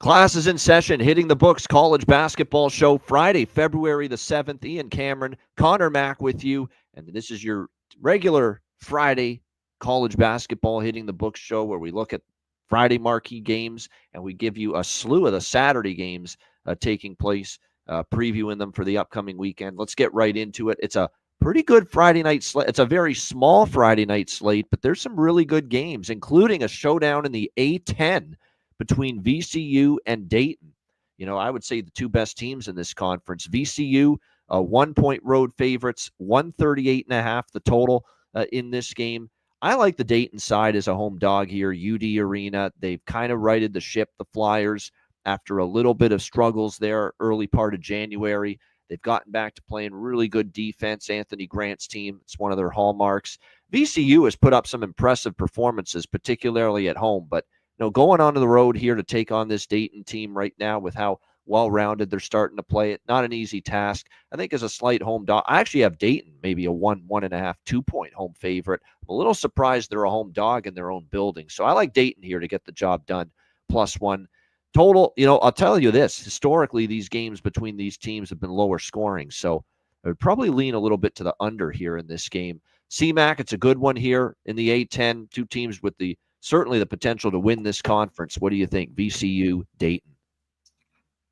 Class is in session, hitting the books, college basketball show, Friday, February the 7th. Ian Cameron, Connor Mack with you. And this is your regular Friday college basketball hitting the books show where we look at Friday marquee games and we give you a slew of the Saturday games taking place, previewing them for the upcoming weekend. Let's get right into it. It's a pretty good Friday night slate. It's a very small Friday night slate, but there's some really good games, including a showdown in the A10 between VCU and Dayton. You know, I would say the two best teams in this conference. VCU, 1-point road favorites, 138.5 the total in this game. I like the Dayton side as a home dog here. UD Arena, they've kind of righted the ship, the Flyers, after a little bit of struggles there early part of January. They've gotten back to playing really good defense. Anthony Grant's team, it's one of their hallmarks. VCU has put up some impressive performances, particularly at home, but going on the road here to take on this Dayton team right now with how well-rounded they're starting to play it, not an easy task. I think as a slight home dog, I actually have Dayton maybe a 1.5, 2-point home favorite. I'm a little surprised they're a home dog in their own building. So I like Dayton here to get the job done, +1. Total, I'll tell you this. Historically, these games between these teams have been lower scoring. So I would probably lean a little bit to the under here in this game. CMAC, it's a good one here in the A10. Two teams with certainly the potential to win this conference. What do you think? VCU, Dayton.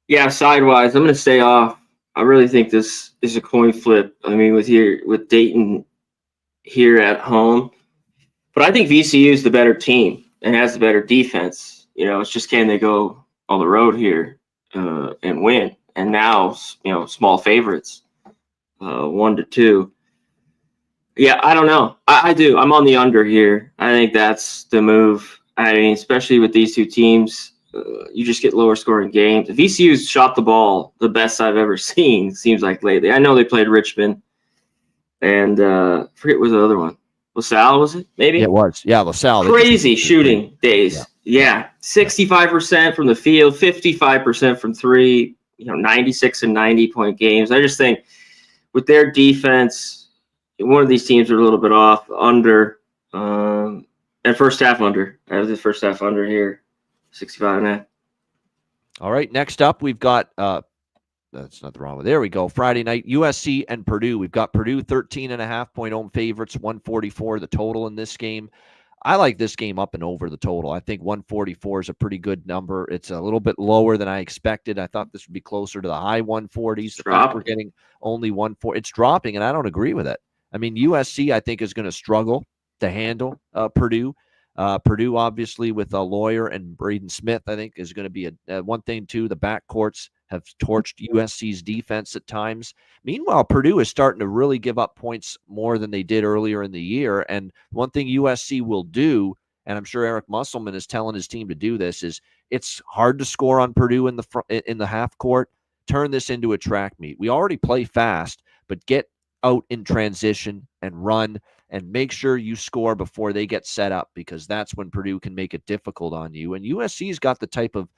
Yeah, sidewise, I'm going to stay off. I really think this is a coin flip. I mean, with Dayton here at home, but I think VCU is the better team and has the better defense. It's just can they go on the road here and win? And now, small favorites, 1-2. Yeah, I don't know. I do. I'm on the under here. I think that's the move. I mean, especially with these two teams, you just get lower scoring games. VCU's shot the ball the best I've ever seen, seems like lately. I know they played Richmond and I forget what was the other one. LaSalle, was it? Maybe? It was. Yeah, LaSalle. Crazy shooting days. Yeah. 65% from the field, 55% from three, 96 and 90-point games. I just think with their defense, one of these teams are a little bit off, under, and first half under. I have the first half under here, 65.5. All right, next up, we've got, that's nothing wrong with, there we go, Friday night, USC and Purdue. We've got Purdue 13.5-point home favorites, 144 the total in this game. I like this game up and over the total. I think 144 is a pretty good number. It's a little bit lower than I expected. I thought this would be closer to the high 140s. The fact we're getting only 140. It's dropping, and I don't agree with it. I mean, USC, I think, is going to struggle to handle Purdue. Purdue, obviously, with a Lawyer and Braden Smith, I think, is going to be a one thing, too. The backcourts have torched USC's defense at times. Meanwhile, Purdue is starting to really give up points more than they did earlier in the year. And one thing USC will do, and I'm sure Eric Musselman is telling his team to do this, is it's hard to score on Purdue in the half court. Turn this into a track meet. We already play fast, but get out in transition and run and make sure you score before they get set up, because that's when Purdue can make it difficult on you. And USC's got the type of,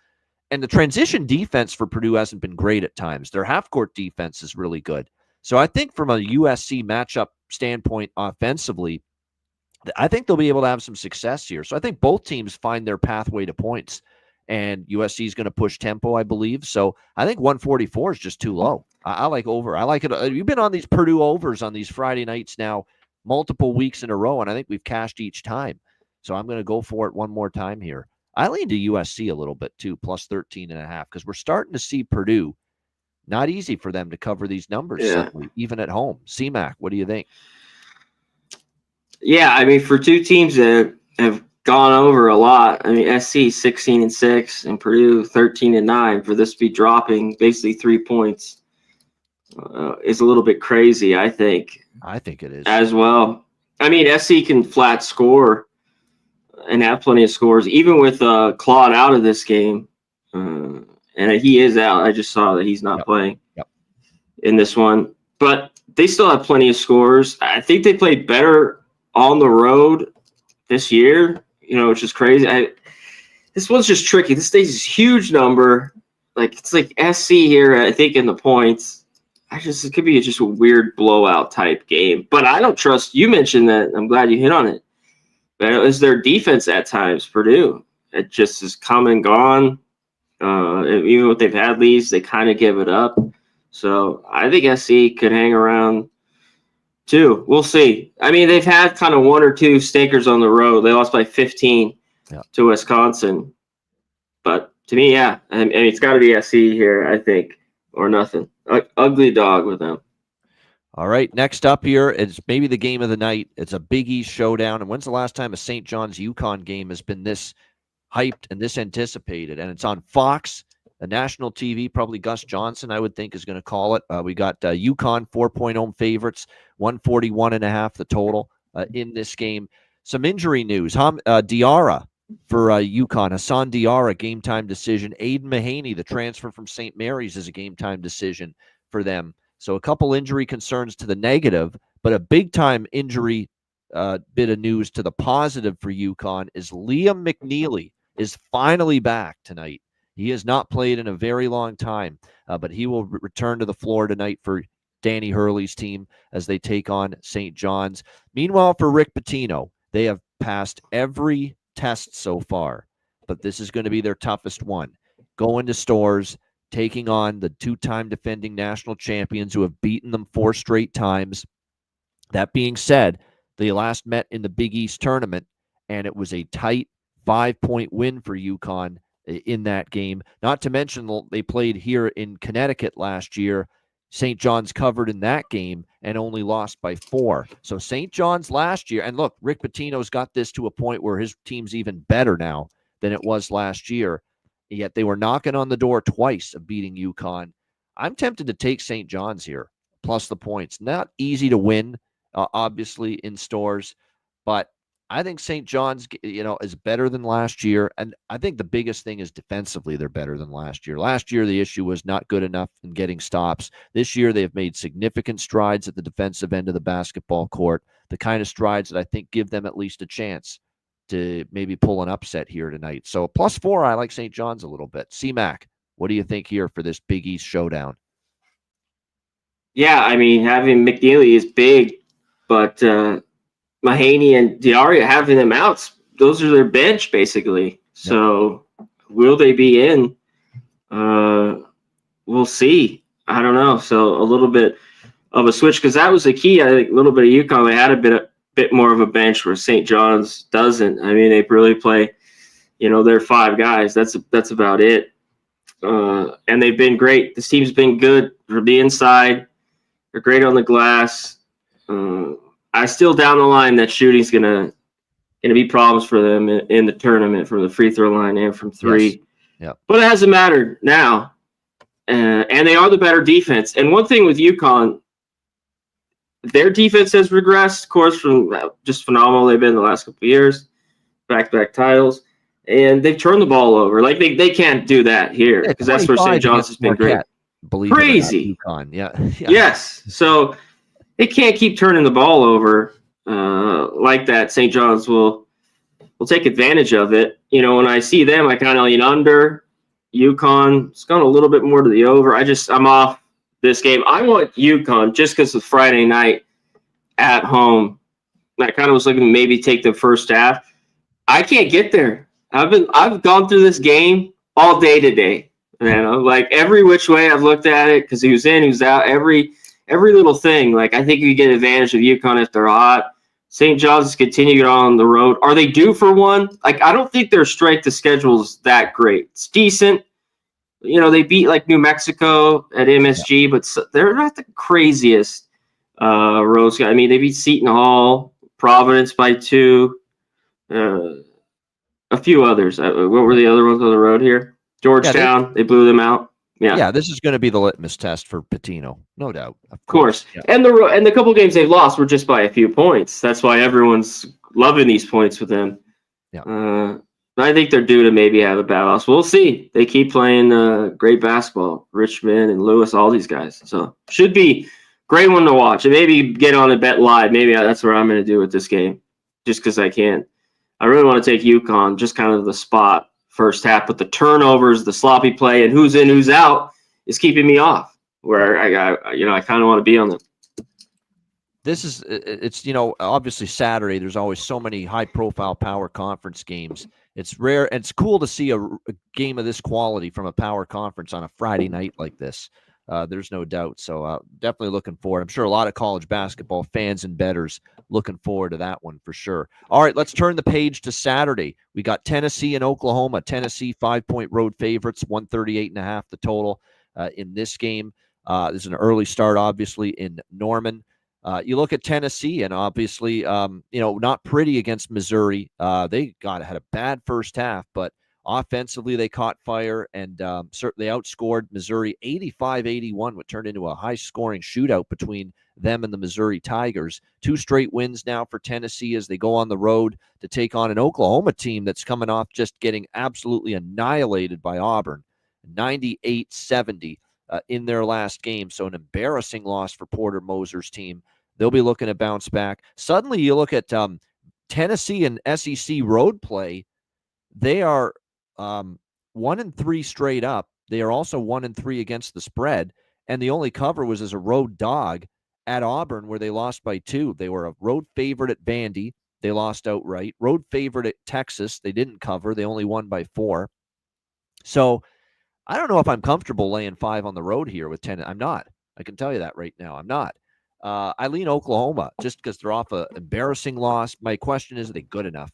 and the transition defense for Purdue hasn't been great at times. Their half-court defense is really good. So I think from a USC matchup standpoint offensively, I think they'll be able to have some success here. So I think both teams find their pathway to points, and USC is going to push tempo, I believe. So I think 144 is just too low. I like over. I like it. You've been on these Purdue overs on these Friday nights now multiple weeks in a row, and I think we've cashed each time. So I'm going to go for it one more time here. I lean to USC a little bit too, plus 13.5, because we're starting to see Purdue. Not easy for them to cover these numbers, suddenly, even at home. CMAC, what do you think? Yeah, I mean, for two teams that have gone over a lot, I mean, SC 16-6 and Purdue 13-9, for this to be dropping basically 3 points is a little bit crazy, I think. I think it is as well. I mean, SC can flat score and have plenty of scores, even with Claude out of this game. And he is out. I just saw that he's not playing in this one. But they still have plenty of scores. I think they played better on the road this year, which is crazy. This one's just tricky. This stays this huge number. It's like SC here, I think, in the points. It could be just a weird blowout type game. But I don't trust, you mentioned that, I'm glad you hit on it. But it's their defense at times, Purdue. It just is come and gone. Even if they've had leads, they kind of give it up. So I think SC could hang around too. We'll see. I mean, they've had kind of one or two stinkers on the road. They lost by 15 to Wisconsin. But to me, yeah, I mean, it's got to be SC here, I think, or nothing. Ugly dog with them. All right, next up here is maybe the game of the night. It's a Big East showdown. And when's the last time a St. John's UConn game has been this hyped and this anticipated? And it's on Fox, a national TV. Probably Gus Johnson, I would think, is going to call it. We got UConn 4-point home favorites, 141.5 the total in this game. Some injury news. Diarra for UConn. Hassan Diarra, game time decision. Aiden Mahaney, the transfer from St. Mary's, is a game time decision for them. So a couple injury concerns to the negative, but a big-time injury bit of news to the positive for UConn is Liam McNeely is finally back tonight. He has not played in a very long time, but he will return to the floor tonight for Danny Hurley's team as they take on St. John's. Meanwhile, for Rick Pitino, they have passed every test so far, but this is going to be their toughest one. Going to Stores, taking on the two-time defending national champions who have beaten them 4 straight times. That being said, they last met in the Big East tournament, and it was a tight 5-point win for UConn in that game. Not to mention they played here in Connecticut last year. St. John's covered in that game and only lost by 4. So St. John's last year, and look, Rick Pitino's got this to a point where his team's even better now than it was last year. Yet they were knocking on the door twice of beating UConn. I'm tempted to take St. John's here, plus the points. Not easy to win, obviously, in Stores, but I think St. John's, is better than last year. And I think the biggest thing is defensively, they're better than last year. Last year, the issue was not good enough in getting stops. This year, they've made significant strides at the defensive end of the basketball court, the kind of strides that I think give them at least a chance to maybe pull an upset here tonight. So +4, I like St. John's a little bit. C-Mac, what do you think here for this Big East showdown? Yeah, I mean, having McNeely is big, but Mahaney and Diarra having them out, those are their bench, basically. So will they be in? We'll see. I don't know. So a little bit of a switch, because that was the key. I think a little bit of UConn, they had a bit more of a bench where St. John's doesn't. I mean, they really play, they're 5 guys. That's about it. And they've been great. This team's been good from the inside. They're great on the glass. I still down the line that shooting's gonna be problems for them in the tournament from the free throw line and from 3. Yes. Yep. But it hasn't mattered now. And they are the better defense. And one thing with UConn, their defense has regressed, of course, from just phenomenal they've been the last couple of years, back-to-back titles, and they've turned the ball over. Like they can't do that here, because that's where St. John's has been great. Crazy. UConn. Yeah. Yes. So they can't keep turning the ball over like that. St. John's will take advantage of it. When I see them, I kind of lean under. UConn, it's gone a little bit more to the over. I'm off this game. I want UConn just because it's Friday night at home. I kind of was looking to maybe take the first half. I can't get there. I've gone through this game all day today. Like every which way I've looked at it, because he was in, he was out, every little thing. Like I think you get advantage of UConn if they're hot. St. John's is continuing on the road. Are they due for one? Like I don't think their strength of schedule is that great. It's decent. They beat like New Mexico at MSG, but they're not the craziest roads. I mean, they beat Seton Hall, Providence by 2, a few others. What were the other ones on the road here? Georgetown, they blew them out. Yeah, this is going to be the litmus test for Pitino, no doubt. Of course. Yeah. And the couple games they've lost were just by a few points. That's why everyone's loving these points with them. Yeah. I think they're due to maybe have a bad loss. We'll see. They keep playing great basketball. Richmond and Lewis, all these guys. So should be great one to watch. And maybe get on a bet live. Maybe that's what I'm going to do with this game, just because I can. I really want to take UConn, just kind of the spot first half, but the turnovers, the sloppy play, and who's in, who's out is keeping me off. Where I kind of want to be on them. it's obviously Saturday. There's always so many high profile power conference games. It's rare and it's cool to see a game of this quality from a power conference on a Friday night like this. There's no doubt. So definitely looking forward. I'm sure a lot of college basketball fans and bettors looking forward to that one for sure. All right, let's turn the page to Saturday. We got Tennessee and Oklahoma. Tennessee 5-point road favorites, 138.5 the total in this game. This is an early start, obviously, in Norman. You look at Tennessee, and obviously, not pretty against Missouri. They had a bad first half, but offensively they caught fire and certainly outscored Missouri 85-81, what turned into a high-scoring shootout between them and the Missouri Tigers. 2 straight wins now for Tennessee as they go on the road to take on an Oklahoma team that's coming off just getting absolutely annihilated by Auburn, 98-70 in their last game. So an embarrassing loss for Porter Moser's team. They'll be looking to bounce back. Suddenly, you look at Tennessee and SEC road play. They are 1-3 straight up. They are also 1-3 against the spread, and the only cover was as a road dog at Auburn, where they lost by 2. They were a road favorite at Vandy. They lost outright. Road favorite at Texas. They didn't cover. They only won by 4. So I don't know if I'm comfortable laying 5 on the road here with 10. I'm not. I can tell you that right now. I'm not. I lean Oklahoma just because they're off an embarrassing loss. My question is, are they good enough,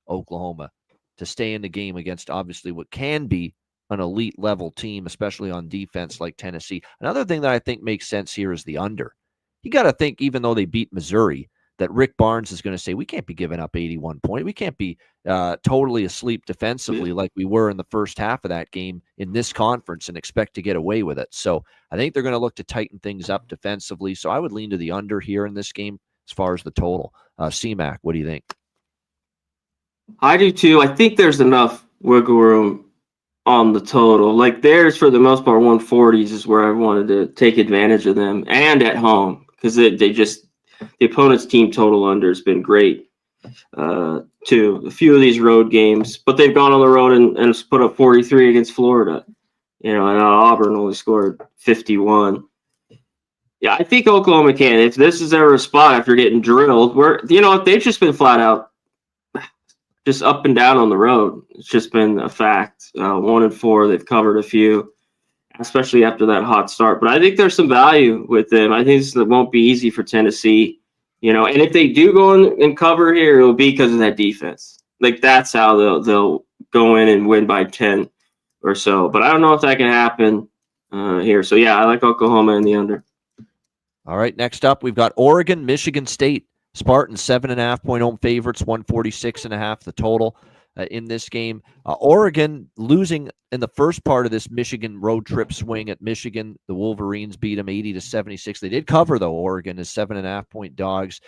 Oklahoma, to stay in the game against obviously what can be an elite level team, especially on defense like Tennessee? Another thing that I think makes sense here is the under. You got to think, even though they beat Missouri, that Rick Barnes is going to say, we can't be giving up 81 points. We can't be totally asleep defensively like we were in the first half of that game in this conference and expect to get away with it. So I think they're going to look to tighten things up defensively. So I would lean to the under here in this game as far as the total. C-Mac, what do you think? I do too. I think there's enough wiggle room on the total. Like theirs, for the most part, 140s is where I wanted to take advantage of them, and at home, because they just, the opponent's team total under has been great too. A few of these road games, but they've gone on the road and put up 43 against Florida. And Auburn only scored 51. Yeah, I think Oklahoma can. If this is ever a spot after getting drilled, where they've just been flat out just up and down on the road. It's just been a fact. 1-4, they've covered a few, especially after that hot start. But I think there's some value with them. I think this won't be easy for Tennessee, and if they do go and cover here, it'll be because of that defense. Like that's how they'll go in and win by 10 or so. But I don't know if that can happen here. So yeah, I like Oklahoma in the under. All right, next up, we've got Oregon, Michigan State. Spartans 7.5-point home favorites, 146.5 the total in this game. Oregon losing in the first part of this Michigan road trip swing at Michigan. The Wolverines beat them 80-76. They did cover, though. Oregon is 7.5-point dogs.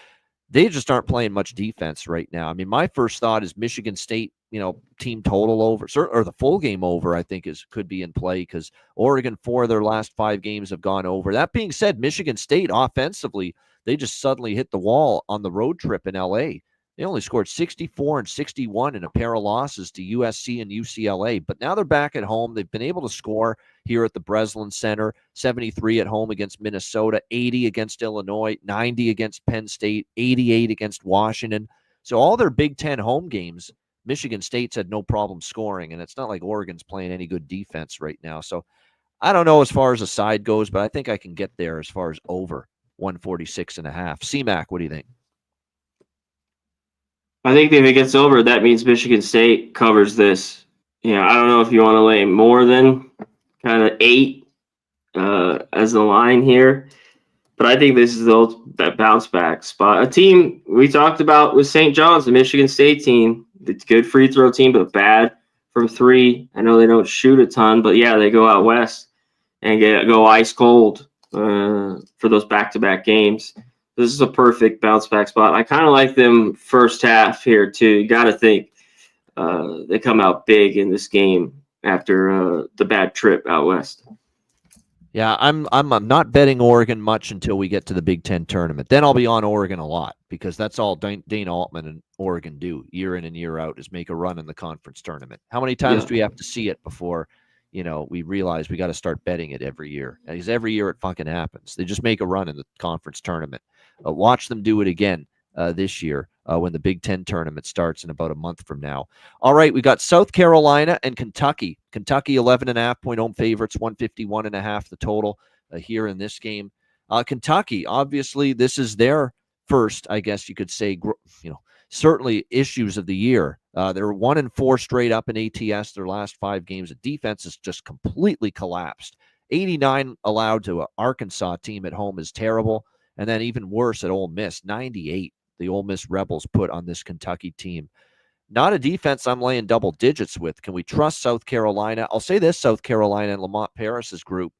They just aren't playing much defense right now. I mean, my first thought is Michigan State, team total over, or the full game over, I think could be in play because Oregon, 4 of their last 5 games have gone over. That being said, Michigan State offensively, they just suddenly hit the wall on the road trip in L.A. They only scored 64 and 61 in a pair of losses to USC and UCLA. But now they're back at home. They've been able to score here at the Breslin Center, 73 at home against Minnesota, 80 against Illinois, 90 against Penn State, 88 against Washington. So all their Big Ten home games, Michigan State's had no problem scoring. And it's not like Oregon's playing any good defense right now. So I don't know as far as the side goes, but I think I can get there as far as over 146.5. C-Mac, what do you think? I think if it gets over, that means Michigan State covers this. I don't know if you want to lay more than kind of 8 as the line here, but I think this is that bounce back spot. A team we talked about with St. John's, the Michigan State team. It's a good free throw team, but bad from 3. I know they don't shoot a ton, but yeah, they go out west and go ice cold for those back-to-back games. This is a perfect bounce back spot. I kind of like them first half here too. You got to think they come out big in this game after the bad trip out west. Yeah, I'm not betting Oregon much until we get to the Big Ten tournament. Then I'll be on Oregon a lot because that's all Dana Altman and Oregon do year in and year out is make a run in the conference tournament. How many times do we have to see it before we realize we got to start betting it every year? Because every year it fucking happens. They just make a run in the conference tournament. Watch them do it again this year when the Big Ten tournament starts in about a month from now. All right, we got South Carolina and Kentucky. Kentucky 11.5-point home favorites, 151.5 the total here in this game. Kentucky, obviously, this is their first, I guess you could say, certainly issues of the year. They're 1-4 straight up in ATS their last 5 games. The defense has just completely collapsed. 89 allowed to an Arkansas team at home is terrible. And then even worse at Ole Miss, 98 the Ole Miss Rebels put on this Kentucky team. Not a defense I'm laying double digits with. Can we trust South Carolina? I'll say this, South Carolina and Lamont Paris's group,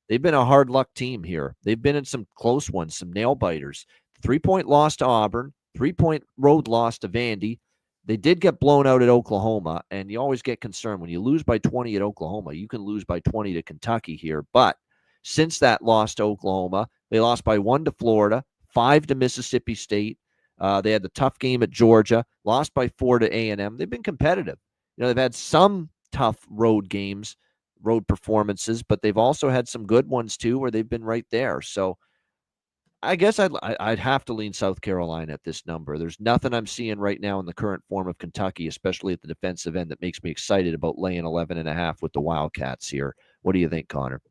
they've been a hard luck team here. They've been in some close ones, some nail biters. 3-point loss to Auburn, 3-point road loss to Vandy. They did get blown out at Oklahoma, and you always get concerned when you lose by 20 at Oklahoma. You can lose by 20 to Kentucky here. But since that loss to Oklahoma, they lost by 1 to Florida, 5 to Mississippi State. They had the tough game at Georgia, lost by 4 to A&M. They've been competitive. They've had some tough road games, road performances, but they've also had some good ones too where they've been right there. So I guess I'd have to lean South Carolina at this number. There's nothing I'm seeing right now in the current form of Kentucky, especially at the defensive end, that makes me excited about laying 11.5 with the Wildcats here. What do you think, Connor?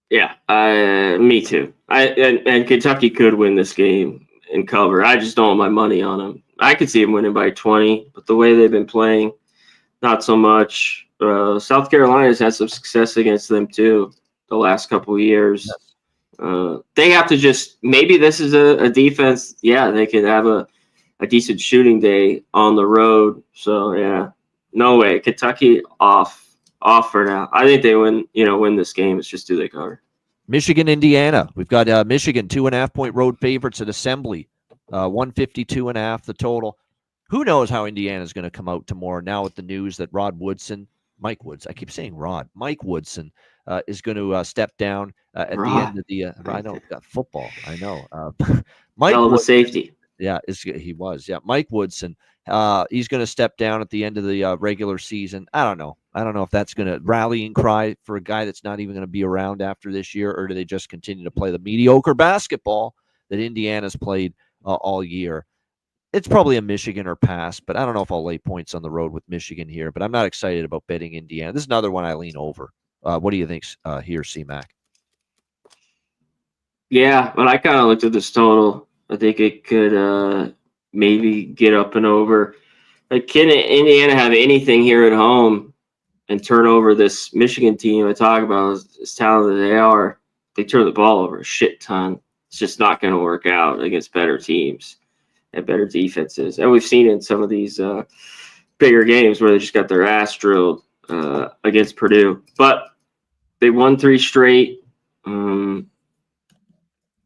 Yeah, me too. And Kentucky could win this game and cover. I just don't want my money on them. I could see them winning by 20, but the way they've been playing, not so much. South Carolina's had some success against them too the last couple of years. They have to just, maybe this is a defense. Yeah, they could have a decent shooting day on the road. So yeah, no way. Kentucky off for now. I think they win this game. It's just do they cover. Michigan, Indiana. We've got Michigan 2.5-point road favorites at Assembly, 152.5 the total. Who knows how Indiana's going to come out tomorrow now with the news that Mike Woodson is going to step down at the end of the I know, got football. I know. Mike Hell of a safety. Yeah, he was. Yeah, Mike Woodson. He's going to step down at the end of the regular season. I don't know if that's going to rallying cry for a guy that's not even going to be around after this year, or do they just continue to play the mediocre basketball that Indiana's played all year? It's probably a Michigan or pass, but I don't know if I'll lay points on the road with Michigan here. But I'm not excited about betting Indiana. This is another one I lean over. What do you think here, C-Mac? Yeah, but I kind of looked at this total. I think it could maybe get up and over. Like, can Indiana have anything here at home and turn over this Michigan team I talk about as talented as they are? They turn the ball over a shit ton. It's just not going to work out against better teams and better defenses. And we've seen in some of these bigger games where they just got their ass drilled against Purdue. But they won 3 straight.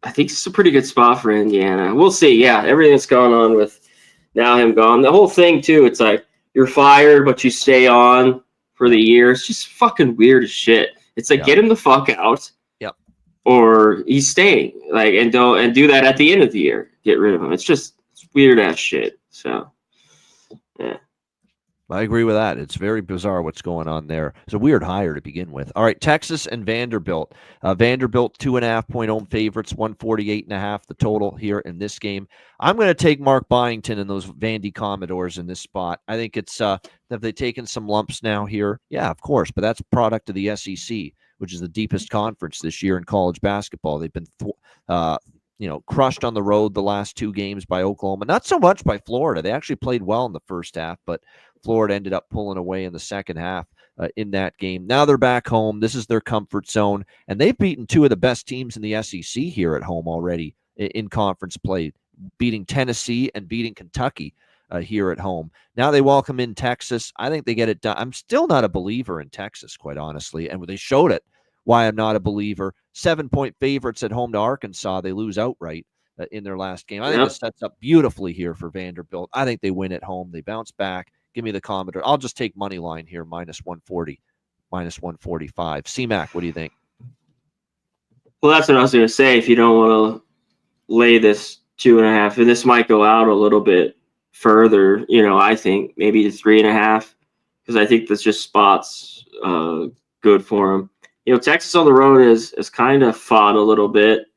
I think it's a pretty good spot for Indiana. We'll see. Yeah, everything that's going on with now him gone. The whole thing, too, it's like you're fired, but you stay on for the year. It's just fucking weird as shit. It's like, get him the fuck out. Yep. Or he's staying. Like, and do that at the end of the year. Get rid of him. It's weird ass shit. So, yeah. I agree with that. It's very bizarre what's going on there. It's a weird hire to begin with. All right, Texas and Vanderbilt. Vanderbilt 2.5-point home favorites, 148.5 the total here in this game. I'm going to take Mark Byington and those Vandy Commodores in this spot. I think it's have they taken some lumps now here? Yeah, of course, but that's a product of the SEC, which is the deepest conference this year in college basketball. They've been crushed on the road the last 2 games by Oklahoma. Not so much by Florida. They actually played well in the first half, but Florida ended up pulling away in the second half in that game. Now they're back home. This is their comfort zone, and they've beaten 2 of the best teams in the SEC here at home already in conference play, beating Tennessee and beating Kentucky here at home. Now they welcome in Texas. I think they get it done. I'm still not a believer in Texas, quite honestly, and they showed it why I'm not a believer. 7-point favorites at home to Arkansas. They lose outright in their last game. I think this sets up beautifully here for Vanderbilt. I think they win at home. They bounce back. Give me the Commodore. I'll just take money line here, minus 140, minus 145. C-Mac, what do you think? Well, that's what I was going to say. If you don't want to lay this 2.5, and this might go out a little bit further, I think maybe to 3.5, because I think that's just spots good for them. Texas on the road is kind of fought a little bit,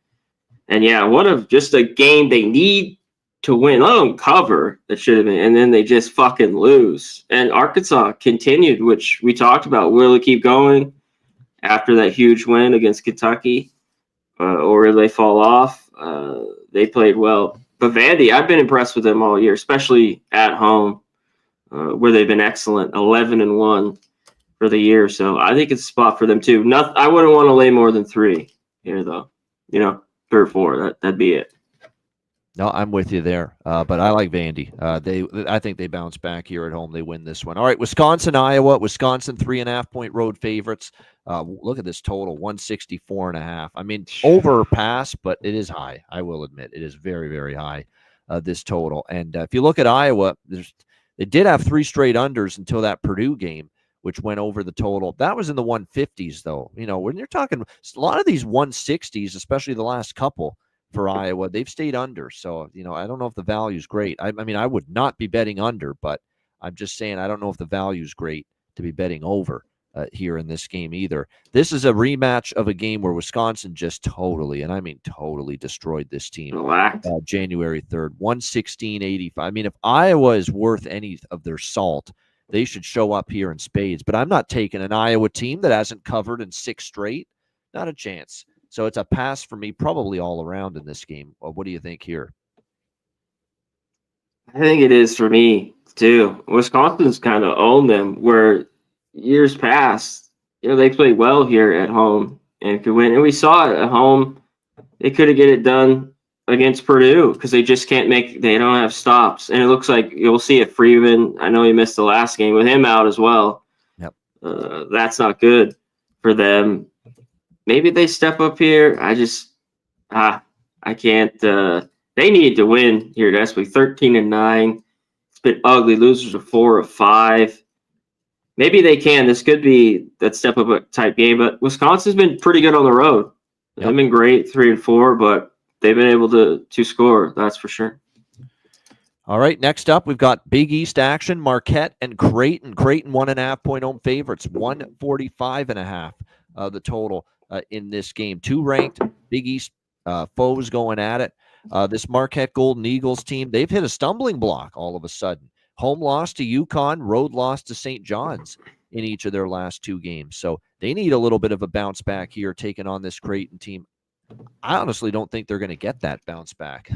And yeah, what a just a game they need to win. Let them cover that should have been, and then they just fucking lose. And Arkansas continued, which we talked about. Will it keep going after that huge win against Kentucky, or will they fall off? They played well, but Vandy, I've been impressed with them all year, especially at home, where they've been excellent, 11-1 for the year. So I think it's a spot for them too. I wouldn't want to lay more than 3 here, though. 3 or 4. That'd be it. No, I'm with you there. But I like Vandy. I think they bounce back here at home. They win this one. All right, Wisconsin, Iowa. Wisconsin 3.5-point road favorites. Look at this total, 164.5. I mean, overpass, but it is high. I will admit it is very, very high. This total. And if you look at Iowa, they did have 3 straight unders until that Purdue game, which went over the total. That was in the 150s, though. When you're talking a lot of these 160s, especially the last couple for Iowa, they've stayed under. So, I don't know if the value is great. I mean, I would not be betting under, but I'm just saying I don't know if the value is great to be betting over here in this game either. This is a rematch of a game where Wisconsin just totally, and I mean totally, destroyed this team. January 3rd, 116-85. I mean, if Iowa is worth any of their salt, they should show up here in spades. But I'm not taking an Iowa team that hasn't covered in 6 straight. Not a chance. So it's a pass for me probably all around in this game. What do you think here? I think it is for me, too. Wisconsin's kind of owned them where years past, they played well here at home and could win. And we saw it at home. They could have get it done against Purdue because they just they don't have stops. And it looks like you'll see it Freeman. I know he missed the last game with him out as well. Yep. That's not good for them. Maybe they step up here. I can't. They need to win here desperately. 13-9. It's been ugly. Losers of 4 of 5. Maybe they can. This could be that step up type game. But Wisconsin's been pretty good on the road. Yep. They've been great, 3-4, but they've been able to score. That's for sure. All right, next up, we've got Big East action, Marquette and Creighton. Creighton 1.5-point home favorites, 145.5 the total in this game. 2 ranked Big East foes going at it. This Marquette Golden Eagles team, they've hit a stumbling block all of a sudden. Home loss to UConn, road loss to St. John's in each of their last 2 games. So they need a little bit of a bounce back here taking on this Creighton team. I honestly don't think they're going to get that bounce back.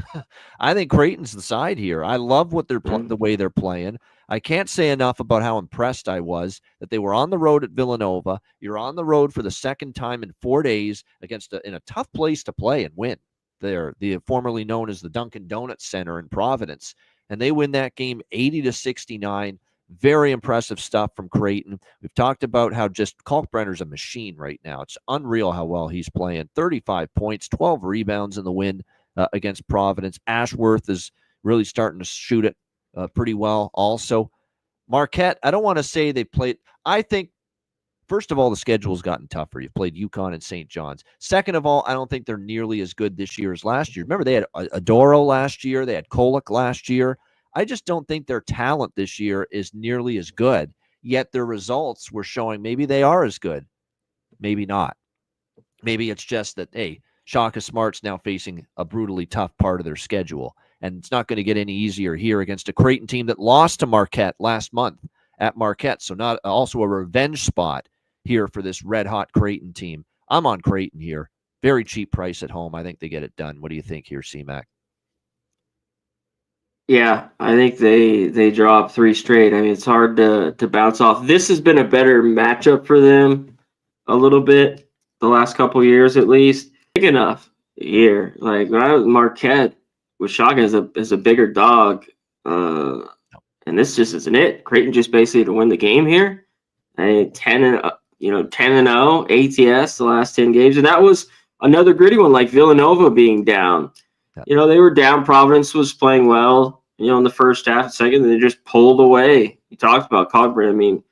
I think Creighton's the side here. I love what the way they're playing. I can't say enough about how impressed I was that they were on the road at Villanova. You're on the road for the second time in 4 days in a tough place to play and win. They're formerly known as the Dunkin' Donuts Center in Providence, and they win that game 80-69. Very impressive stuff from Creighton. We've talked about how just Kalkbrenner's a machine right now. It's unreal how well he's playing. 35 points, 12 rebounds in the win against Providence. Ashworth is really starting to shoot it pretty well also. Marquette, I don't want to say they played. I think, first of all, the schedule's gotten tougher. You've played UConn and St. John's. Second of all, I don't think they're nearly as good this year as last year. Remember, they had Adoro last year. They had Kolek last year. I just don't think their talent this year is nearly as good, yet their results were showing maybe they are as good, maybe not. Maybe it's just that, hey, Shaka Smart's now facing a brutally tough part of their schedule, and it's not going to get any easier here against a Creighton team that lost to Marquette last month at Marquette, so not also a revenge spot here for this red-hot Creighton team. I'm on Creighton here. Very cheap price at home. I think they get it done. What do you think here, C-Mac? Yeah, I think they drop 3 straight. I mean, it's hard to bounce off. This has been a better matchup for them a little bit the last couple years at least. Big enough here. Like when I was Marquette with Shaka as a bigger dog, and this just isn't it. Creighton just basically to win the game here. I mean, 10-0 ATS the last 10 games, and that was another gritty one like Villanova being down. Yeah. They were down. Providence was playing well, in the first half, second, and they just pulled away. You talked about Cogburn. I mean,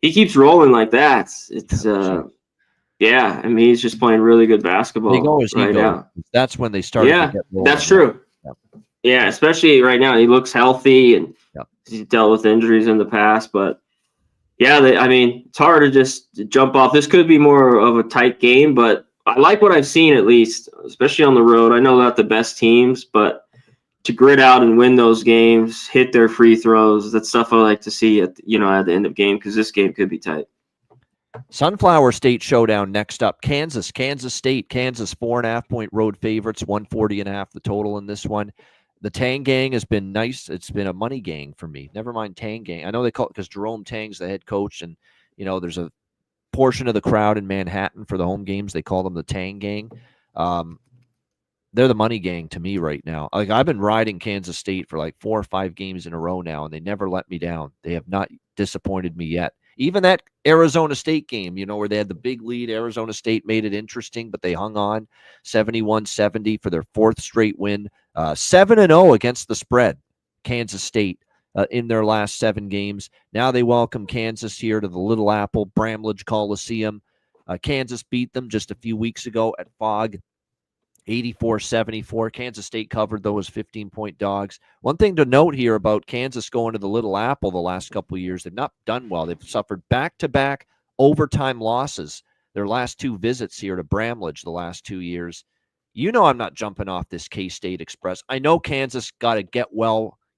he keeps rolling like that. It's yeah. I mean, he's just playing really good basketball right now. That's when they started. Yeah, that's true. Yeah, especially right now. He looks healthy, and he's dealt with injuries in the past. But yeah, I mean, it's hard to just jump off. This could be more of a tight game, but I like what I've seen, at least, especially on the road. I know they're not the best teams, but to grit out and win those games, hit their free throws, that's stuff I like to see at the end of game, because this game could be tight. Sunflower State showdown next up. Kansas State. Kansas 4.5-point road favorites, 140.5 the total in this one. The Tang gang has been nice. It's been a money gang for me. Never mind Tang gang. I know they call it because Jerome Tang's the head coach, and there's a portion of the crowd in Manhattan for the home games. They call them the Tang gang. They're the money gang to me right now. Like, I've been riding Kansas State for like 4 or 5 games in a row now, and they never let me down. They have not disappointed me yet. Even that Arizona State game, where they had the big lead, Arizona State made it interesting, but they hung on 71-70 for their 4th straight win. 7-0 against the spread, Kansas State, in their last 7 games. Now they welcome Kansas here to the Little Apple, Bramlage Coliseum. Kansas beat them just a few weeks ago at Fog, 84-74. Kansas State covered those 15-point dogs. One thing to note here about Kansas going to the Little Apple the last couple of years, they've not done well. They've suffered back-to-back overtime losses their last 2 visits here to Bramlage the last 2 years. I'm not jumping off this K-State Express. I know Kansas got a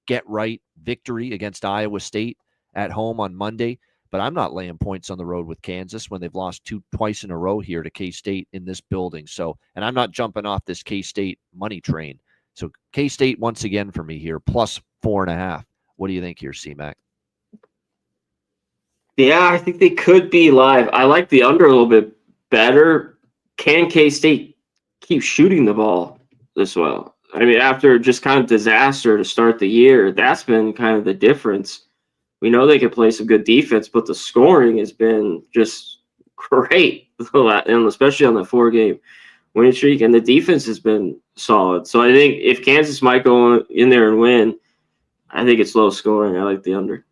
get-right victory against Iowa State at home on Monday, but I'm not laying points on the road with Kansas when they've lost twice in a row here to K-State in this building. So, and I'm not jumping off this K-State money train. So K-State once again for me here, plus 4.5. What do you think here, C-Mac? Yeah, I think they could be live. I like the under a little bit better. Can K-State keep shooting the ball this well? I mean, after just kind of disaster to start the year, that's been kind of the difference. We know they can play some good defense, but the scoring has been just great, and especially on the 4-game winning streak, and the defense has been solid. So I think if Kansas might go in there and win, I think it's low scoring. I like the under.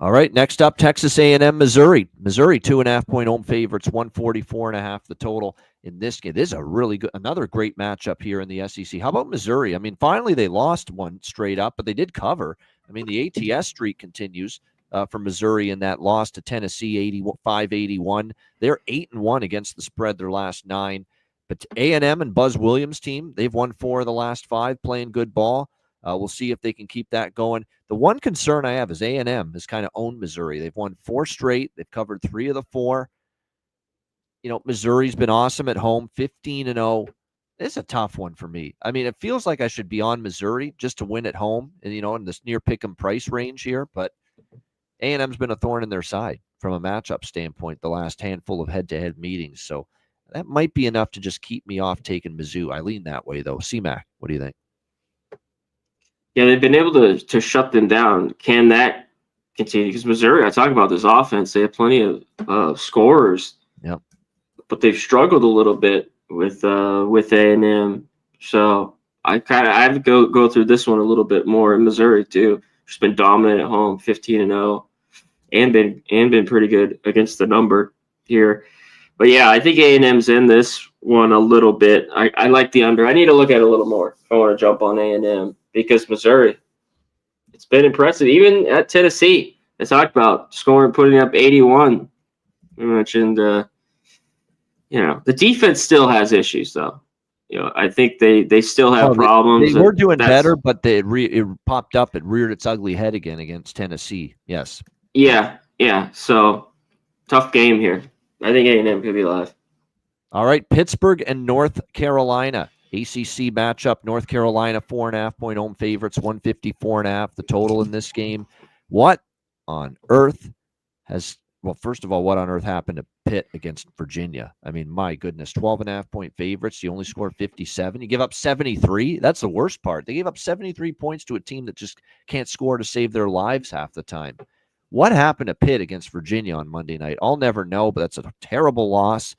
All right, next up, Texas A&M, Missouri. Missouri 2.5-point home favorites, 144.5 the total in this game. This is another great matchup here in the SEC. How about Missouri? I mean, finally they lost one straight up, but they did cover. I mean, the ATS streak continues for Missouri in that loss to Tennessee, 85-81. They're 8-1 against the spread their last 9. But A&M and Buzz Williams' team, they've won 4 of the last 5, playing good ball. We'll see if they can keep that going. The one concern I have is A&M has kind of owned Missouri. They've won 4 straight. They've covered 3 of the 4. Missouri's been awesome at home, 15-0. It's a tough one for me. I mean, it feels like I should be on Missouri just to win at home, and in this near pick'em price range here. But A&M's been a thorn in their side from a matchup standpoint the last handful of head-to-head meetings. So that might be enough to just keep me off taking Mizzou. I lean that way, though. C-Mac, what do you think? Yeah, they've been able to shut them down. Can that continue? Because Missouri, I talk about this offense, they have plenty of scorers. Yep. But they've struggled a little bit with A&M. So I have to go through this one a little bit more. In Missouri too, just been dominant at home, 15-0, and been pretty good against the number here. But yeah, I think A&M's in this one a little bit. I like the under. I need to look at it a little more if I want to jump on A&M, because Missouri, it's been impressive. Even at Tennessee, I talked about scoring, putting up 81. We mentioned, the defense still has issues, though. I think they still have problems. They were doing better, but it popped up. It reared its ugly head again against Tennessee. Yes. Yeah. So tough game here. I think A&M could be live. All right, Pittsburgh and North Carolina. ACC matchup. North Carolina 4.5-point home favorites, 154.5 the total in this game. What on earth first of all, what on earth happened to Pitt against Virginia? I mean, my goodness, 12.5-point favorites. You only score 57. You give up 73. That's the worst part. They gave up 73 points to a team that just can't score to save their lives half the time. What happened to Pitt against Virginia on Monday night? I'll never know, but that's a terrible loss.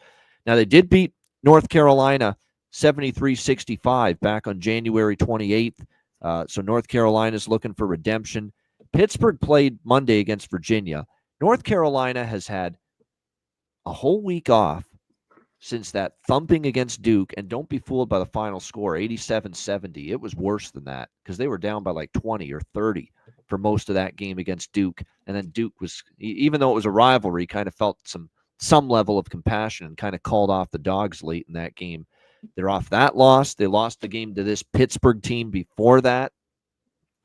Now, they did beat North Carolina 73-65 back on January 28th. So North Carolina's looking for redemption. Pittsburgh played Monday against Virginia. North Carolina has had a whole week off since that thumping against Duke, and don't be fooled by the final score, 87-70. It was worse than that because they were down by like 20 or 30 for most of that game against Duke. And then Duke was, even though it was a rivalry, kind of felt some some level of compassion and kind of called off the Dogs late in that game. They're off that loss. They lost the game to this Pittsburgh team before that.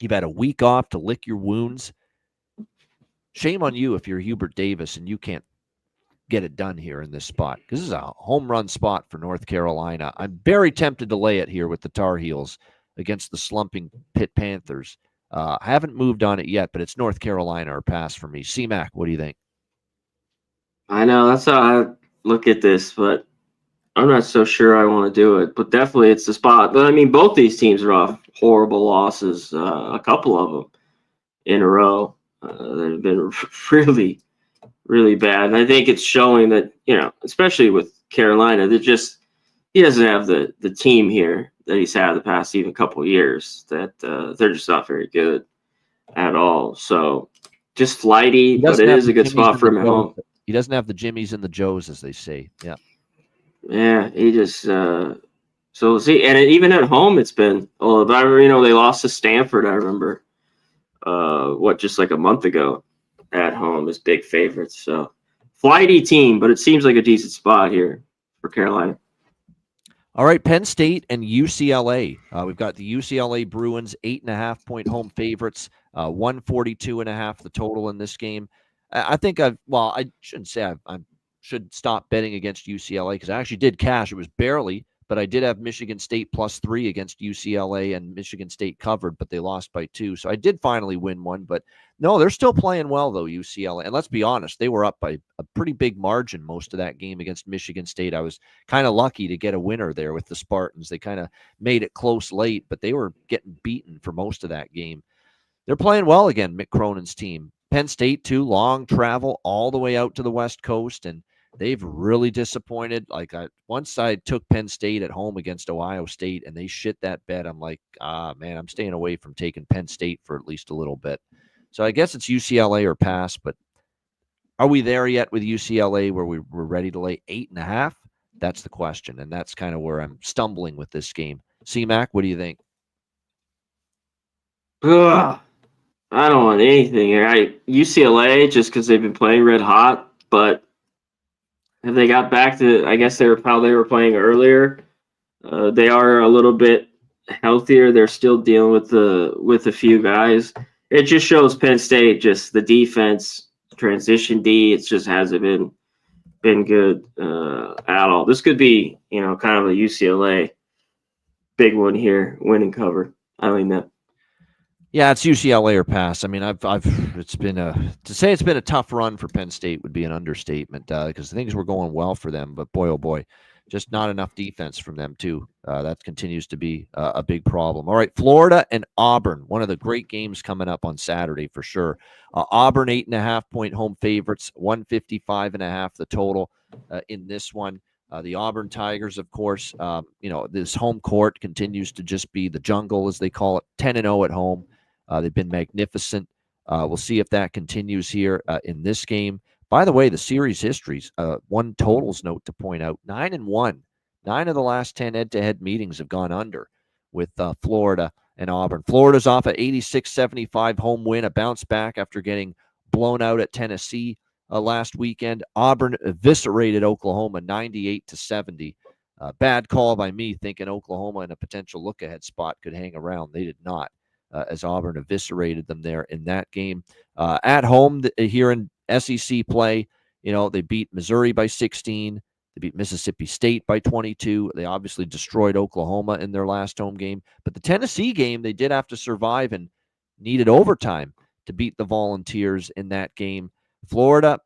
You've had a week off to lick your wounds. Shame on you if you're Hubert Davis and you can't get it done here in this spot, because this is a home run spot for North Carolina. I'm very tempted to lay it here with the Tar Heels against the slumping Pitt Panthers. I haven't moved on it yet, but it's North Carolina or pass for me. C-Mac, what do you think? I know that's how I look at this, but I'm not so sure I want to do it. But definitely, it's the spot. But I mean, both these teams are off horrible losses. A couple of them in a row that have been really, really bad. And I think it's showing that, especially with Carolina, he doesn't have the team here that he's had the past even couple of years. That they're just not very good at all. So just flighty, but it is a good spot for him at home. He doesn't have the Jimmies and the Joes, as they say. Yeah. Yeah, he just so see, and even at home, it's been. Oh, they lost to Stanford. I remember, just like a month ago, at home as big favorites. So flighty team, but it seems like a decent spot here for Carolina. All right, Penn State and UCLA. We've got the UCLA Bruins 8.5-point home favorites, 142.5 the total in this game. I think I shouldn't say I should stop betting against UCLA because I actually did cash. It was barely, but I did have Michigan State +3 against UCLA, and Michigan State covered, but they lost by 2. So I did finally win one, but no, they're still playing well though, UCLA. And let's be honest, they were up by a pretty big margin most of that game against Michigan State. I was kind of lucky to get a winner there with the Spartans. They kind of made it close late, but they were getting beaten for most of that game. They're playing well again, Mick Cronin's team. Penn State, too, long travel all the way out to the West Coast, and they've really disappointed. Once I took Penn State at home against Ohio State, and they shit that bet, I'm like, man, I'm staying away from taking Penn State for at least a little bit. So I guess it's UCLA or pass, but are we there yet with UCLA where we're ready to lay 8.5? That's the question, and that's kind of where I'm stumbling with this game. C-Mac, what do you think? Ugh. I don't want anything here. UCLA just because they've been playing red hot, but have they got back to? I guess how they were playing earlier. They are a little bit healthier. They're still dealing with a few guys. It just shows Penn State just the defense transition D. It just hasn't been good at all. This could be kind of a UCLA big one here, win and cover. I mean that. Yeah, it's UCLA or pass. I mean, it's been a tough run for Penn State would be an understatement because things were going well for them, but boy, oh boy, just not enough defense from them too. That continues to be a big problem. All right, Florida and Auburn, one of the great games coming up on Saturday for sure. Auburn 8.5-point home favorites, 155.5 the total in this one. The Auburn Tigers, of course, this home court continues to just be the jungle, as they call it, 10-0 at home. They've been magnificent. We'll see if that continues here in this game. By the way, the series histories, one totals note to point out, 9-1. 9 of the last 10 head-to-head meetings have gone under with Florida and Auburn. Florida's off an 86-75 home win, a bounce back after getting blown out at Tennessee last weekend. Auburn eviscerated Oklahoma 98-70. Bad call by me thinking Oklahoma in a potential look-ahead spot could hang around. They did not. As Auburn eviscerated them there in that game. At home here in SEC play, they beat Missouri by 16. They beat Mississippi State by 22. They obviously destroyed Oklahoma in their last home game. But the Tennessee game, they did have to survive and needed overtime to beat the Volunteers in that game. Florida,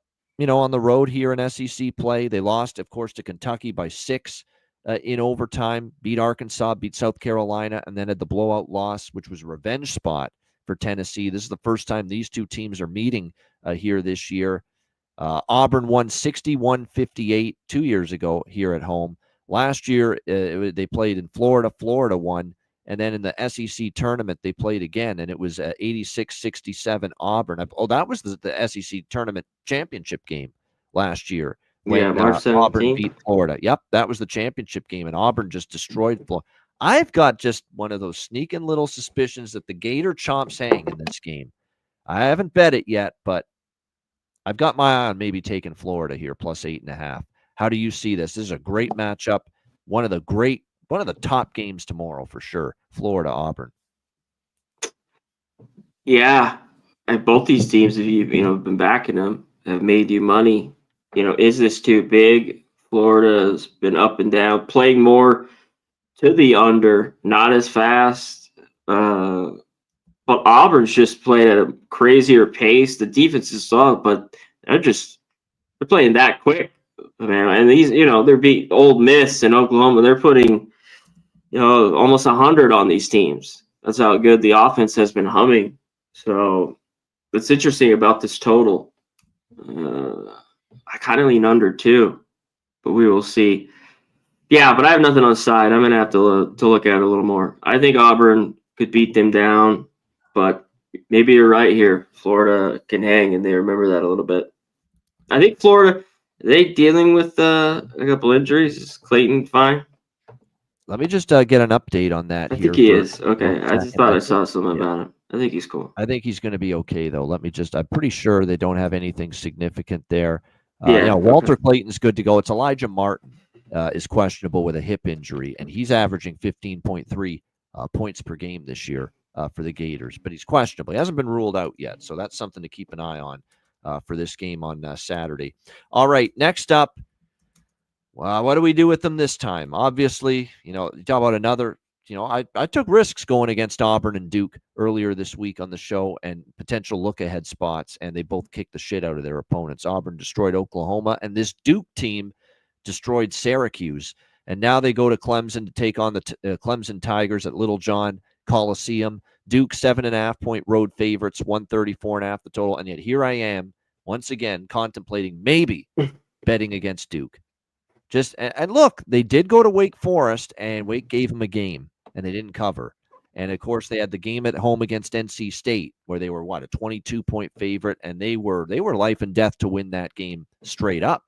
on the road here in SEC play, they lost, of course, to Kentucky by 6. In overtime, beat Arkansas, beat South Carolina, and then had the blowout loss, which was a revenge spot for Tennessee. This is the first time these two teams are meeting here this year. Auburn won 61-58 2 years ago here at home. Last year, they played in Florida. Florida won. And then in the SEC tournament, they played again, and it was 86-67 Auburn. That was the SEC tournament championship game last year. When Auburn beat Florida. Yep, that was the championship game, and Auburn just destroyed Florida. I've got just one of those sneaking little suspicions that the Gator chomps hang in this game. I haven't bet it yet, but I've got my eye on maybe taking Florida here plus 8.5. How do you see this? This is a great matchup. One of the top games tomorrow for sure. Florida, Auburn. Yeah, and both these teams, if been backing them, have made you money. Is this too big? Florida's been up and down, playing more to the under, not as fast. But Auburn's just playing at a crazier pace. The defense is solid, but they're playing that quick, man. And these, they're beating Old Miss and Oklahoma. They're putting, almost 100 on these teams. That's how good the offense has been humming. So what's interesting about this total, I kind of lean under too, but we will see. Yeah, but I have nothing on the side. I'm gonna have to look at it a little more. I think Auburn could beat them down, but maybe you're right here. Florida can hang, and they remember that a little bit. I think Florida, are they dealing with a couple injuries? Is Clayton fine? Let me just get an update on that I here. think he For is. Okay, I just second. thought I saw something about him. I think he's cool. I think he's going to be okay, though. I'm pretty sure they don't have anything significant there. Yeah. Walter Clayton's good to go. It's Elijah Martin is questionable with a hip injury, and he's averaging 15.3 points per game this year for the Gators, but he's questionable. He hasn't been ruled out yet, so that's something to keep an eye on for this game on Saturday. All right, next up, well, what do we do with them this time? Obviously, you talk about another. I took risks going against Auburn and Duke earlier this week on the show and potential look-ahead spots, and they both kicked the shit out of their opponents. Auburn destroyed Oklahoma, and this Duke team destroyed Syracuse. And now they go to Clemson to take on the Clemson Tigers at Little John Coliseum. Duke 7.5-point road favorites, 134.5 the total. And yet here I am once again contemplating maybe betting against Duke. And look, they did go to Wake Forest, and Wake gave them a game, and they didn't cover. And of course, they had the game at home against NC State, where they were a 22-point favorite, and they were life and death to win that game straight up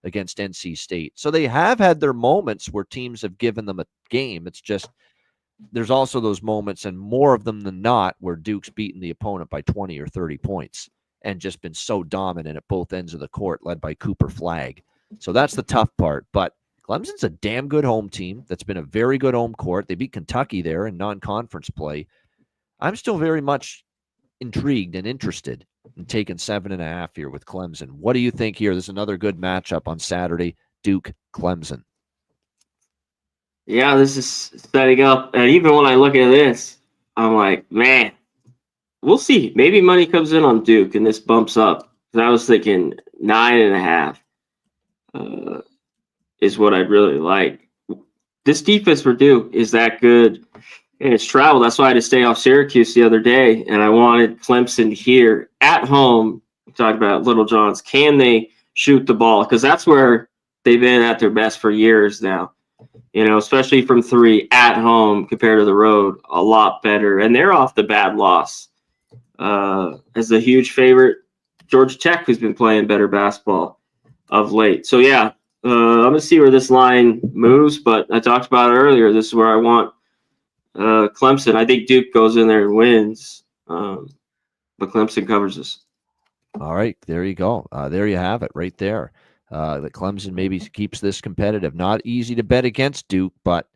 against NC State. So they have had their moments where teams have given them a game. It's just there's also those moments, and more of them than not, where Duke's beaten the opponent by 20 or 30 points and just been so dominant at both ends of the court, led by Cooper Flagg. So that's the tough part. But Clemson's a damn good home team that's been a very good home court. They beat Kentucky there in non-conference play. I'm still very much intrigued and interested in taking 7.5 here with Clemson. What do you think here? There's another good matchup on Saturday, Duke, Clemson. Yeah, this is setting up. And even when I look at this, I'm like, man, we'll see. Maybe money comes in on Duke and this bumps up. Because I was thinking 9.5 is what I'd really like. This defense for Duke is that good. And it's travel. That's why I had to stay off Syracuse the other day. And I wanted Clemson here at home. Talk about Little Johns. Can they shoot the ball? Because that's where they've been at their best for years now. Especially from 3 at home compared to the road, a lot better. And they're off the bad loss. As a huge favorite, Georgia Tech, who's been playing better basketball of late. So, yeah, I'm going to see where this line moves. But I talked about it earlier. This is where I want Clemson. I think Duke goes in there and wins. But Clemson covers this. All right, there you go. There you have it right there. That Clemson maybe keeps this competitive. Not easy to bet against Duke, but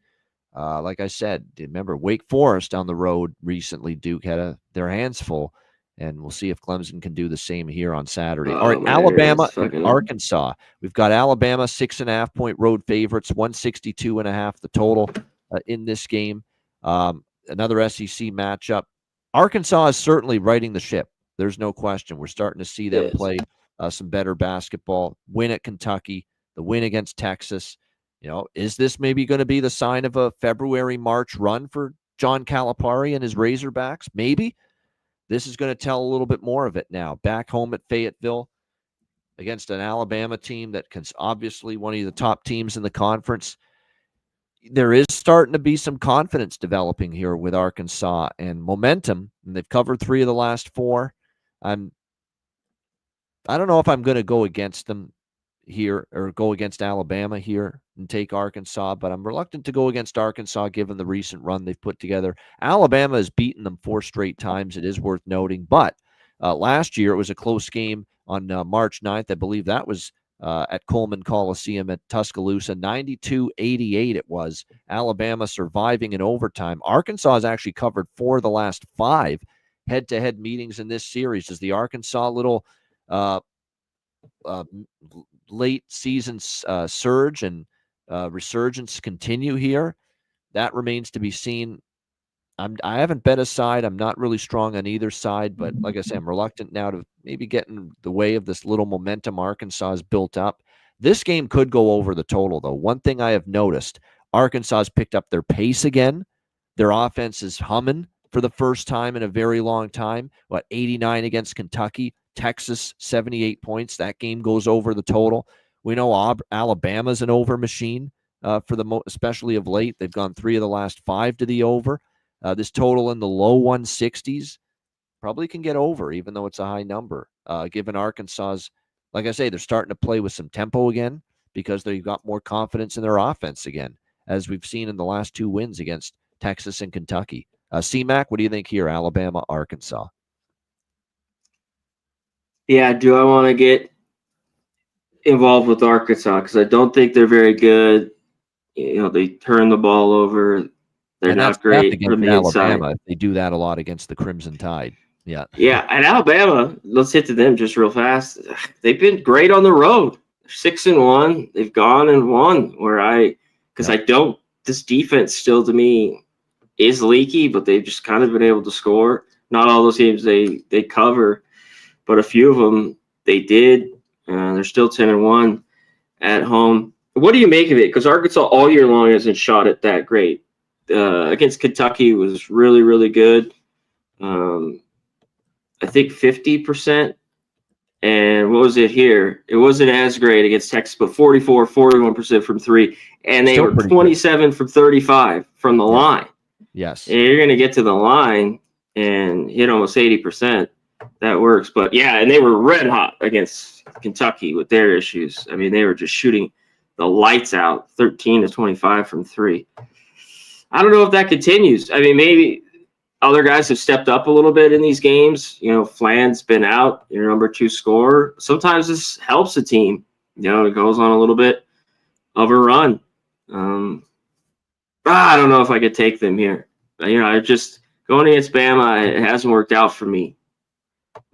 like I said, remember Wake Forest on the road recently. Duke had their hands full, and we'll see if Clemson can do the same here on Saturday. All right, Alabama and Arkansas. We've got Alabama 6.5-point road favorites, 162.5 the total in this game. Another SEC matchup. Arkansas is certainly riding the ship. There's no question. We're starting to see them play some better basketball. Win at Kentucky, the win against Texas. Is this maybe going to be the sign of a February, March run for John Calipari and his Razorbacks? Maybe. This is going to tell a little bit more of it now. Back home at Fayetteville against an Alabama team that can obviously one of the top teams in the conference. There is starting to be some confidence developing here with Arkansas and momentum. And they've covered 3 of the last 4. I don't know if I'm going to go against them here or go against Alabama here and take Arkansas, but I'm reluctant to go against Arkansas given the recent run they've put together. Alabama has beaten them 4 straight times. It is worth noting, but last year it was a close game on March 9th. I believe that was at Coleman Coliseum at Tuscaloosa. 92-88 it was. Alabama surviving in overtime. Arkansas has actually covered 4 of the last 5 head-to-head meetings in this series. Does the Arkansas little late season surge and resurgence continue here? That remains to be seen. I haven't bet a side. I'm not really strong on either side, but like I say, I'm reluctant now to maybe get in the way of this little momentum Arkansas has built up. This game could go over the total, though. One thing I have noticed, Arkansas has picked up their pace again. Their offense is humming for the first time in a very long time. 89 against Kentucky, Texas, 78 points. That game goes over the total. We know Alabama's an over machine especially of late. They've gone 3 of the last 5 to the over. This total in the low 160s probably can get over, even though it's a high number. Given Arkansas's, like I say, they're starting to play with some tempo again because they've got more confidence in their offense again, as we've seen in the last 2 wins against Texas and Kentucky. C-Mac, what do you think here, Alabama, Arkansas? Yeah, do I want to get involved with Arkansas? Because I don't think they're very good. They turn the ball over. They're not great from the Alabama, inside. if they do that a lot against the Crimson Tide. Yeah. Yeah, and Alabama, let's hit to them just real fast. They've been great on the road. 6-1. They've gone and won this defense still to me is leaky, but they've just kind of been able to score. Not all those games they cover, but a few of them they did. They're still 10-1 at home. What do you make of it? Because Arkansas all year long hasn't shot it that great. Against Kentucky was really, really good. I think 50%. And what was it here? It wasn't as great against Texas, but 41% from 3. And they were 27 from 35 from the line. Yes. And you're going to get to the line and hit almost 80%. That works. But, yeah, and they were red hot against Kentucky with their issues. I mean, they were just shooting the lights out, 13-25 from 3. I don't know if that continues. I mean, maybe other guys have stepped up a little bit in these games. Flan's been out, your number 2 scorer. Sometimes this helps a team. It goes on a little bit of a run. I don't know if I could take them here. I just going against Bama, it hasn't worked out for me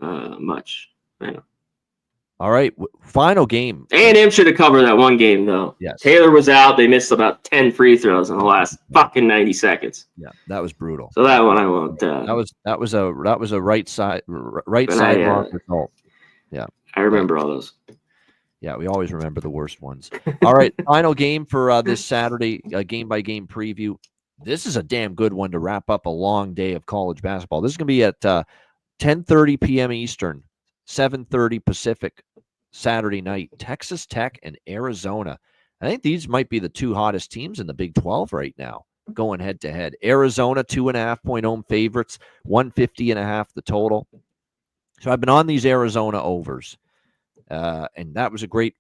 much. All right, final game. A&M should have covered that one game, though. Yes. Taylor was out. They missed about 10 free throws in the last fucking 90 seconds. Yeah, that was brutal. So that one I won't. That was a right side wrong result. Yeah, I remember all those. Yeah, we always remember the worst ones. All right, final game for this Saturday, game by game preview. This is a damn good one to wrap up a long day of college basketball. This is going to be at 10:30 p.m. Eastern. 7:30 Pacific, Saturday night. Texas Tech and Arizona. I think these might be the 2 hottest teams in the Big 12 right now, going head to head. Arizona 2.5-point home favorites, 150.5 the total. So I've been on these Arizona overs, and that was a great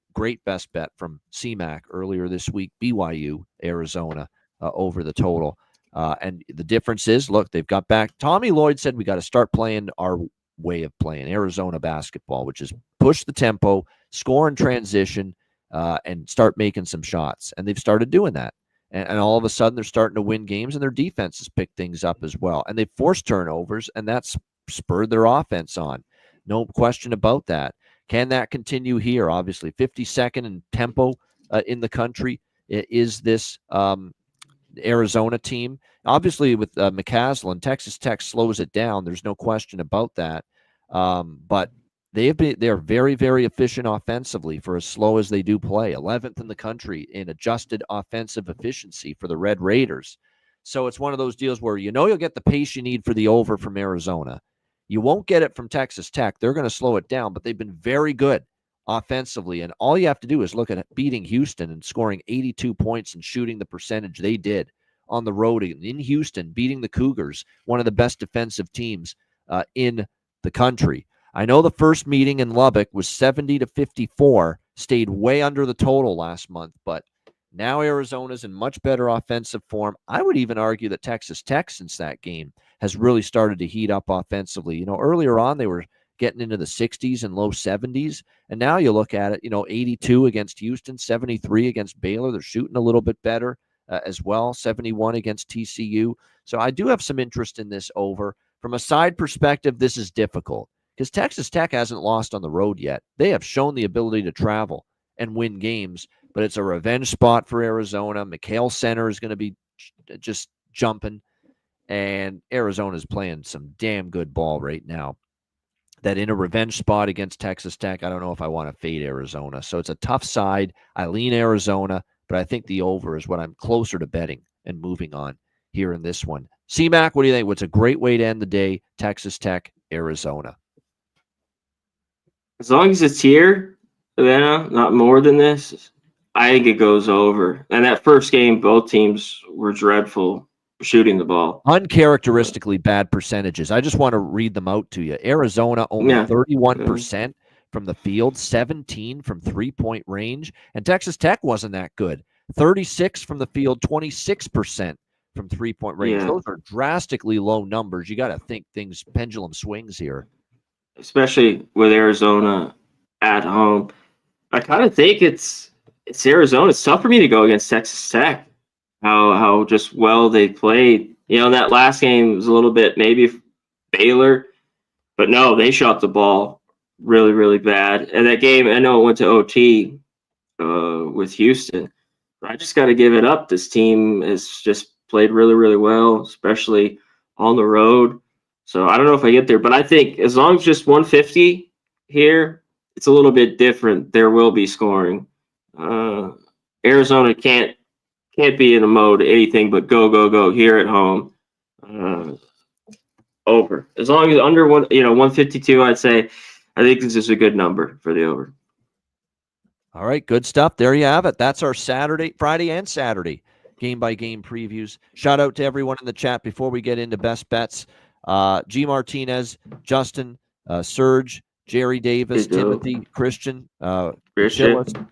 best bet from CMAC earlier this week. BYU, Arizona over the total. And the difference is, look, they've got back. Tommy Lloyd said we got to start playing our way of playing Arizona basketball, which is push the tempo, score in transition, and start making some shots. And they've started doing that. And all of a sudden, they're starting to win games, and their defense has picked things up as well. And they've forced turnovers, and that's spurred their offense on. No question about that. Can that continue here? Obviously, 52nd in tempo in the country is this Arizona team. Obviously, with McCaslin, Texas Tech slows it down. There's no question about that. But they're very, very efficient offensively for as slow as they do play. 11th in the country in adjusted offensive efficiency for the Red Raiders. So it's one of those deals where you'll get the pace you need for the over from Arizona. You won't get it from Texas Tech. They're going to slow it down, but they've been very good offensively. And all you have to do is look at beating Houston and scoring 82 points and shooting the percentage they did on the road in Houston, beating the Cougars, one of the best defensive teams in the country. I know the first meeting in Lubbock was 70-54, stayed way under the total last month, but now Arizona's in much better offensive form. I would even argue that Texas Tech, since that game, has really started to heat up offensively. Earlier on they were getting into the 60s and low 70s. And now you look at it, 82 against Houston, 73 against Baylor. They're shooting a little bit better as well, 71 against TCU. So I do have some interest in this over. From a side perspective, this is difficult because Texas Tech hasn't lost on the road yet. They have shown the ability to travel and win games, but it's a revenge spot for Arizona. McHale Center is going to be just jumping, and Arizona's playing some damn good ball right now. That in a revenge spot against Texas Tech, I don't know if I want to fade Arizona. So it's a tough side. I lean Arizona, but I think the over is what I'm closer to betting and moving on here in this one. C-Mac, what do you think? What's a great way to end the day? Texas Tech, Arizona. As long as it's here, Savannah, not more than this, I think it goes over. And that first game, both teams were dreadful shooting the ball. Uncharacteristically bad percentages. I just want to read them out to you. Arizona only 31% from the field, 17 from three-point range, and Texas Tech wasn't that good. 36 from the field, 26% from three-point range. Yeah. Those are drastically low numbers. You got to think pendulum swings here. Especially with Arizona at home. I kind of think it's Arizona. It's tough for me to go against Texas Tech. How just well they played. That last game was a little bit maybe Baylor, but no, they shot the ball really, really bad. And that game, I know it went to OT with Houston, but I just got to give it up. This team has just played really, really well, especially on the road. So I don't know if I get there, but I think as long as just 150 here, it's a little bit different. There will be scoring. Arizona can't be in a mode anything but go here at home. Over. As long as under 152, I'd say I think this is a good number for the over. All right, good stuff. There you have it. That's our Friday and Saturday game by game previews. Shout out to everyone in the chat before we get into best bets. G Martinez, Justin, Serge, Jerry Davis, Timothy, Christian,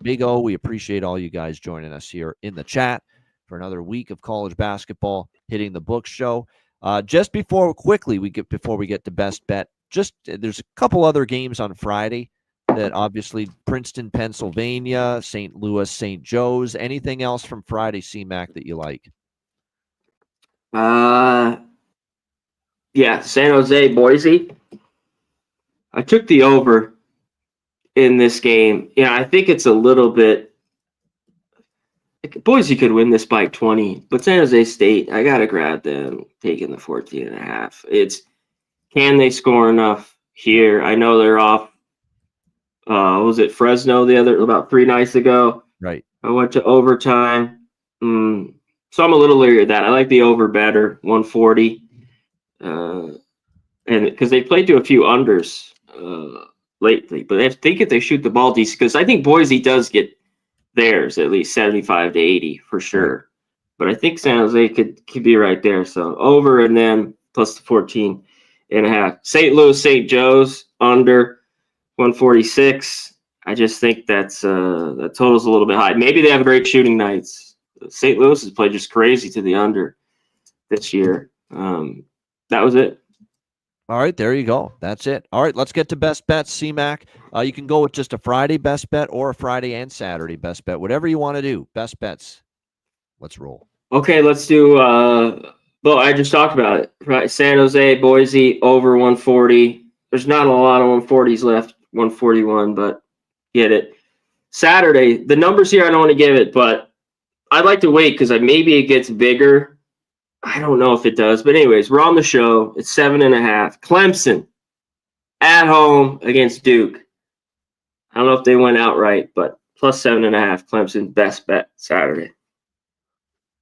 Big O. We appreciate all you guys joining us here in the chat for another week of college basketball hitting the books show. Just before we get to best bet, there's a couple other games on Friday that obviously Princeton, Pennsylvania, St. Louis, St. Joe's. Anything else from Friday, C-Mac, that you like? Yeah, San Jose, Boise. I took the over in this game. I think it's a little bit. Boise could win this by 20, but San Jose State, I got to grab them taking the 14.5. Can they score enough here? I know they're off. Was it Fresno about 3 nights ago? Right. I went to overtime. So I'm a little leery of that. I like the over better, 140. And because they played to a few unders lately, but I think if they shoot the ball decent, because I think Boise does get theirs at least 75 to 80 for sure. Right. But I think San Jose could be right there. So over and then plus the 14.5. St. Louis, St. Joe's under 146. I just think that total's a little bit high. Maybe they have great shooting nights. St. Louis has played just crazy to the under this year. That was it. All right, there you go. That's it. All right, let's get to best bets, C-Mac. You can go with just a Friday best bet or a Friday and Saturday best bet, whatever you want to do. Best bets. Let's roll. Okay, let's do well, I just talked about it. Right, San Jose, Boise, over 140. There's not a lot of 140s left, 141, but get it. Saturday, the numbers here I don't want to give it, but I'd like to wait because maybe it gets bigger. I don't know if it does, but anyways, we're on the show. It's 7.5. Clemson at home against Duke. I don't know if they went outright, but plus 7.5. Clemson best bet Saturday.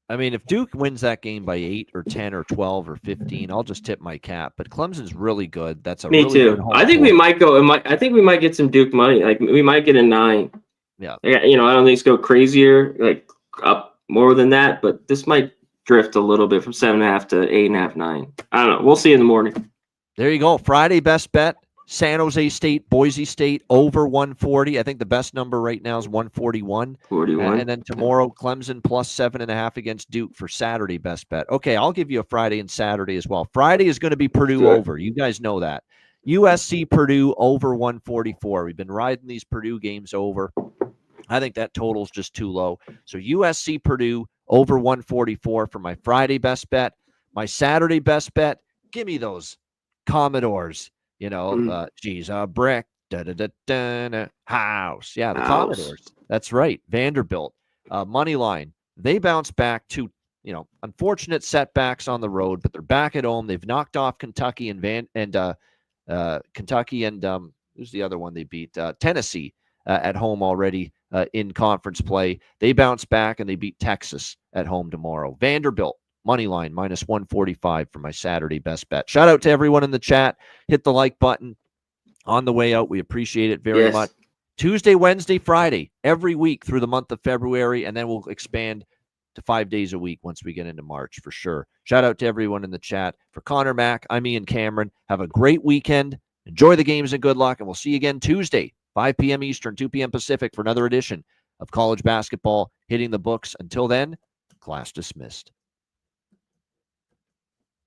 I mean, if Duke wins that game by 8 or 10 or 12 or 15, I'll just tip my cap. But Clemson's really good. That's a Me really too. Good I think we might go. I think we might get some Duke money. Like we might get a 9. Yeah. I don't think it's go crazier, like up more than that, but this might drift a little bit from 7.5 to 8.5, 9. I don't know. We'll see in the morning. There you go. Friday best bet. San Jose State, Boise State, over 140. I think the best number right now is 141. 41. And then tomorrow, Clemson plus 7.5 against Duke for Saturday best bet. Okay, I'll give you a Friday and Saturday as well. Friday is going to be Purdue over. You guys know that. USC Purdue over 144. We've been riding these Purdue games over. I think that total's just too low. So USC Purdue over 144 for my Friday best bet. My Saturday best bet, give me those Commodores. A brick, house. Yeah, the Commodores. That's right. Vanderbilt. Money line. They bounce back to, unfortunate setbacks on the road, but they're back at home. They've knocked off Kentucky and who's the other one they beat? Tennessee at home already in conference play. They bounce back and they beat Texas at home tomorrow. Vanderbilt, money line, minus 145 for my Saturday best bet. Shout out to everyone in the chat. Hit the like button on the way out. We appreciate it very much. Tuesday, Wednesday, Friday, every week through the month of February, and then we'll expand to 5 days a week once we get into March for sure. Shout out to everyone in the chat. For Connor Mack, I'm Ian Cameron. Have a great weekend. Enjoy the games and good luck, and we'll see you again Tuesday, 5 p.m. Eastern, 2 p.m. Pacific for another edition of college basketball hitting the books. Until then, class dismissed.